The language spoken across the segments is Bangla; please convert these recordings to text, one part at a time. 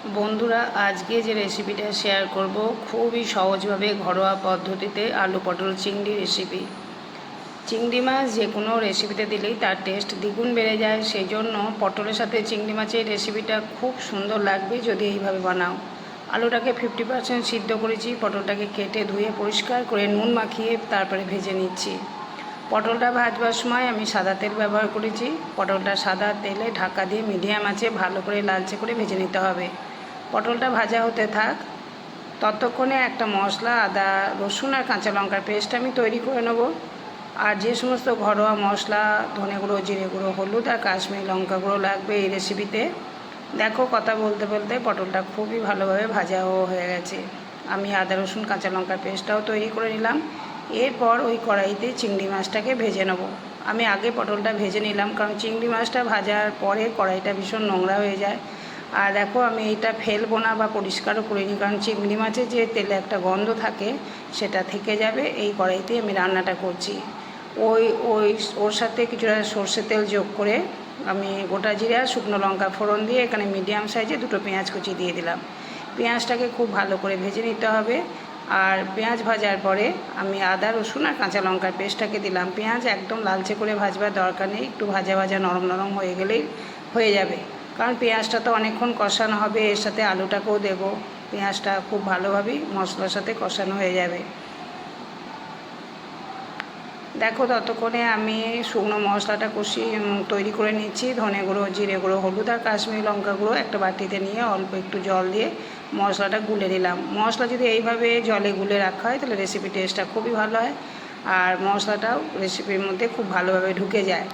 বন্ধুরা, আজকে যে রেসিপিটা শেয়ার করব খুবই সহজভাবে ঘরোয়া পদ্ধতিতে আলু পটল চিংড়ি রেসিপি। চিংড়ি মাছ যে কোনো রেসিপিতে দিলেই তার টেস্ট দ্বিগুণ বেড়ে যায়, সেই জন্য পটলের সাথে চিংড়ি মাছের রেসিপিটা খুব সুন্দর লাগবে যদি এইভাবে বানাও। আলুটাকে 50% সিদ্ধ করেছি, পটলটাকে কেটে ধুয়ে পরিষ্কার করে নুন মাখিয়ে তারপরে ভেজে নিচ্ছি। পটলটা ভাজবার সময় আমি সাদা তেল ব্যবহার করেছি। পটলটা সাদা তেলে ঢাকা দিয়ে মিডিয়াম আঁচে ভালো করে লালচে করে ভেজে নিতে হবে। পটলটা ভাজা হতে থাক, ততক্ষণে একটা মশলা আদা রসুন আর কাঁচা লঙ্কার পেস্ট আমি তৈরি করে নেব। আর যে সমস্ত ঘরোয়া মশলা ধনে গুঁড়ো, জিরে গুঁড়ো, হলুদ আর কাশ্মীরি লঙ্কা গুঁড়ো লাগবে এই রেসিপিতে। দেখো, কথা বলতে বলতে পটলটা খুবই ভালোভাবে ভাজাও হয়ে গেছে। আমি আদা রসুন কাঁচা লঙ্কার পেস্টটাও তৈরি করে নিলাম। এরপর ওই কড়াইতে চিংড়ি মাছটাকে ভেজে নেব। আমি আগে পটলটা ভেজে নিলাম, কারণ চিংড়ি মাছটা ভাজার পরে কড়াইটা ভীষণ নোংরা হয়ে যায়। আর দেখো, আমি এইটা ফেলবো না বা পরিষ্কারও করিনি, কারণ চিংড়ি মাছের যে তেলে একটা গন্ধ থাকে সেটা থেকে যাবে। এই কড়াইতে আমি রান্নাটা করছি। ওর সাথে কিছুটা সর্ষে তেল যোগ করে আমি গোটা জিরে আর শুকনো লঙ্কা ফোড়ন দিয়ে এখানে মিডিয়াম সাইজে দুটো পেঁয়াজ কুচি দিয়ে দিলাম। পেঁয়াজটাকে খুব ভালো করে ভেজে নিতে হবে। আর পেঁয়াজ ভাজার পরে আমি আদা রসুন আর কাঁচা লঙ্কার পেস্টটাকে দিলাম। পেঁয়াজ একদম লালচে করে ভাজবার দরকার নেই, একটু ভাজা ভাজা নরম নরম হয়ে গেলেই হয়ে যাবে। কারণ পেঁয়াজটা তো অনেকক্ষণ কষানো হবে, এর সাথে আলুটাকেও দেবো। পেঁয়াজটা খুব ভালোভাবেই মশলার সাথে কষানো হয়ে যাবে। দেখো, ততক্ষণে আমি শুকনো মশলাটা তৈরি করে নিচ্ছি। ধনে গুঁড়ো, জিরে গুঁড়ো, হলুদ আর কাশ্মীরি লঙ্কা গুঁড়ো একটা বাটিতে নিয়ে অল্প একটু জল দিয়ে মশলাটা গুলে নিলাম। মশলা যদি এইভাবে জলে গুলে রাখা হয় তাহলে রেসিপি টেস্টটা খুবই ভালো হয়, আর মশলাটাও রেসিপির মধ্যে খুব ভালোভাবে ঢুকে যায়।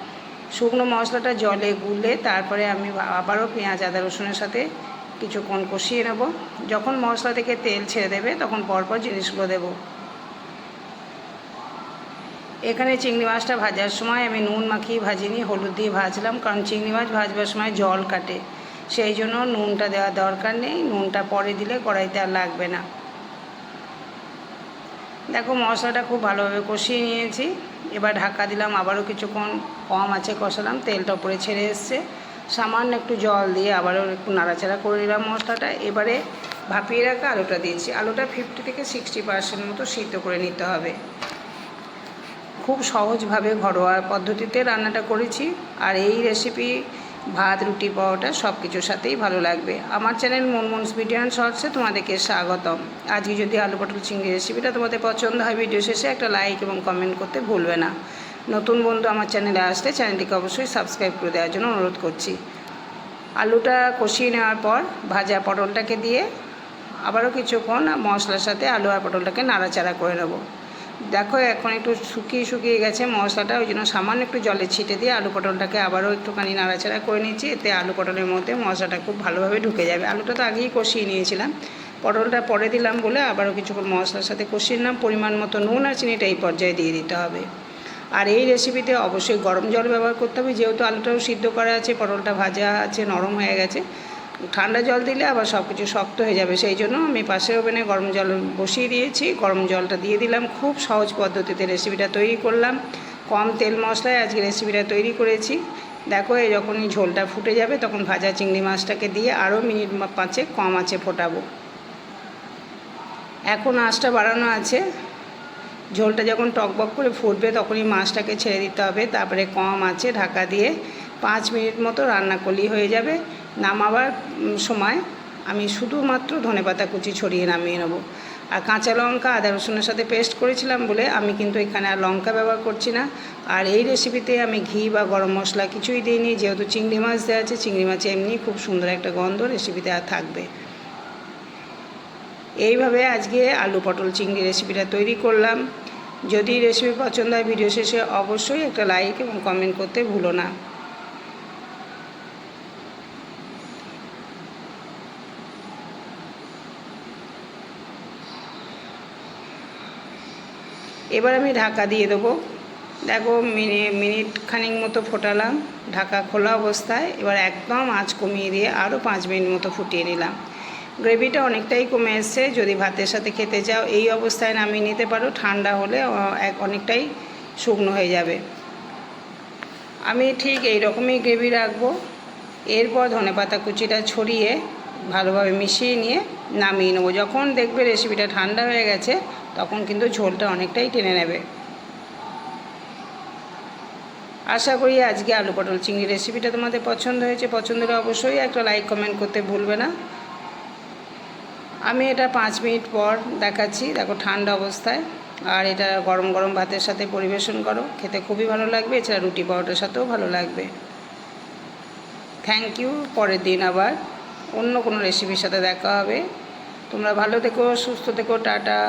শুকনো মশলাটা জলে গুলে তারপরে আমি আবারও পেঁয়াজ আদা রসুনের সাথে কিছুক্ষণ কষিয়ে নেব। যখন মশলা থেকে তেল ছেড়ে দেবে তখন পরপর জিনিসগুলো দেবো। এখানে চিংড়ি মাছটা ভাজার সময় আমি নুন মাখিয়ে ভাজিনি, হলুদ দিয়ে ভাজলাম, কারণ চিংড়ি মাছ ভাজবার সময় জল কাটে, সেই জন্য নুনটা দেওয়ার দরকার নেই। নুনটা পরে দিলে কড়াইতে আর লাগবে না। দেখো, মশলাটা খুব ভালোভাবে কষিয়ে নিয়েছি। এবার ঢাকা দিলাম, আবারও কিছুক্ষণ কম আঁচে কষালাম। তেলটা উপরে ছেড়ে এসছে। সামান্য একটু জল দিয়ে আবারও একটু নাড়াচাড়া করে নিলাম মশলাটা। এবারে ভাপিয়ে রাখা আলুটা দিয়েছি। আলুটা 50 থেকে 60% মতো সিদ্ধ করে নিতে হবে। খুব সহজভাবে ঘরোয়া পদ্ধতিতে রান্নাটা করেছি, আর এই রেসিপি ভাত, রুটি, পরোটা সব কিছুর সাথেই ভালো লাগবে। আমার চ্যানেল মুনমুনস ভিডিও অ্যান্ড শর্টসে তোমাদেরকে স্বাগতম। আজকে যদি আলু পটল চিংড়ি রেসিপিটা তোমাদের পছন্দ হয়, ভিডিও শেষে একটা লাইক এবং কমেন্ট করতে ভুলবে না। নতুন বন্ধু আমার চ্যানেলে আসলে চ্যানেলটিকে অবশ্যই সাবস্ক্রাইব করে দেওয়ার জন্য অনুরোধ করছি। আলুটা কষিয়ে নেওয়ার পর ভাজা পটলটাকে দিয়ে আবারও কিছুক্ষণ মশলার সাথে আলু আর পটলটাকে নাড়াচাড়া করে নেব। দেখো, এখন একটু শুকিয়ে গেছে মশলাটা, ওই জন্য সামান্য একটু জলে ছিটে দিয়ে আলু পটলটাকে আবারও একটুখানি নাড়াচাড়া করে নিচ্ছি। এতে আলু পটলের মধ্যে মশলাটা খুব ভালোভাবে ঢুকে যাবে। আলুটা তো আগেই কষিয়ে নিয়েছিলাম, পটলটা পরে দিলাম বলে আবারও কিছুক্ষণ মশলার সাথে কষিয়ে নিলাম। পরিমাণ মতো নুন আর চিনিটা এই পর্যায়ে দিয়ে দিতে হবে। আর এই রেসিপিতে অবশ্যই গরম জল ব্যবহার করতে হবে, যেহেতু আলুটাও সিদ্ধ করা আছে, পটলটা ভাজা আছে, নরম হয়ে গেছে। ঠান্ডা জল দিলে আবার সব কিছু শক্ত হয়ে যাবে, সেই জন্য আমি পাশের ওভেনে গরম জল বসিয়ে দিয়েছি। গরম জলটা দিয়ে দিলাম। খুব সহজ পদ্ধতিতে রেসিপিটা তৈরি করলাম। কম তেল মশলায় আজকে রেসিপিটা তৈরি করেছি। দেখো, এই যখনই ঝোলটা ফুটে যাবে তখন ভাজা চিংড়ি মাছটাকে দিয়ে আরও মিনিট 5 কম আঁচে ফোটাবো। এখন আঁচটা বাড়ানো আছে। ঝোলটা যখন টকবক করে ফুটবে তখনই মাছটাকে ছেড়ে দিতে হবে। তারপরে কম আঁচে ঢাকা দিয়ে 5 মিনিট মতো রান্না করলেই হয়ে যাবে। নামাবার সময় আমি শুধুমাত্র ধনেপাতা কুচি ছড়িয়ে নামিয়ে নেব। আর কাঁচা লঙ্কা আদা রসুনের সাথে পেস্ট করেছিলাম বলে আমি কিন্তু এখানে আর লঙ্কা ব্যবহার করছি না। আর এই রেসিপিতে আমি ঘি বা গরম মশলা কিছুই দিইনি, যেহেতু চিংড়ি মাছ দেওয়া আছে। চিংড়ি মাছে এমনি খুব সুন্দর একটা গন্ধ রেসিপিতে আর থাকবে। এইভাবে আজকে আলু পটল চিংড়ি রেসিপিটা তৈরি করলাম। যদি রেসিপি পছন্দ হয় ভিডিও শেষে অবশ্যই একটা লাইক এবং কমেন্ট করতে ভুলো না। এবার আমি ঢাকা দিয়ে দেবো। দেখো, মিনিট খানিক মতো ফোটালাম ঢাকা খোলা অবস্থায়। এবার একদম আঁচ কমিয়ে দিয়ে আরও 5 মিনিট মতো ফুটিয়ে নিলাম। গ্রেভিটা অনেকটাই কমে এসছে। যদি ভাতের সাথে খেতে চাও এই অবস্থায় নামিয়ে নিতে পারো, ঠান্ডা হলে অনেকটাই শুকনো হয়ে যাবে। আমি ঠিক এই রকমই গ্রেভি রাখবো। এরপর ধনেপাতা কুচিটা ছড়িয়ে ভালোভাবে মিশিয়ে নিয়ে নামিয়ে নেবো। যখন দেখবে রেসিপিটা ঠান্ডা হয়ে গেছে তখন কিন্তু ঝোলটা অনেকটাই টেনে নেবে। আশা করি আজকে আলু পটল চিংড়ি রেসিপিটা তোমাদের পছন্দ হয়েছে। পছন্দ হলে অবশ্যই একটা লাইক কমেন্ট করতে ভুলবে না। আমি এটা 5 মিনিট পর দেখাচ্ছি, দেখো ঠান্ডা অবস্থায়। আর এটা গরম গরম ভাতের সাথে পরিবেশন করো, খেতে খুবই ভালো লাগবে। এছাড়া রুটি পরোটার সাথেও ভালো লাগবে। Thank you. পরের দিন আবার অন্য কোনো রেসিপির সাথে দেখা হবে। তোমরা ভালো থেকো, সুস্থ থেকো, টাটা।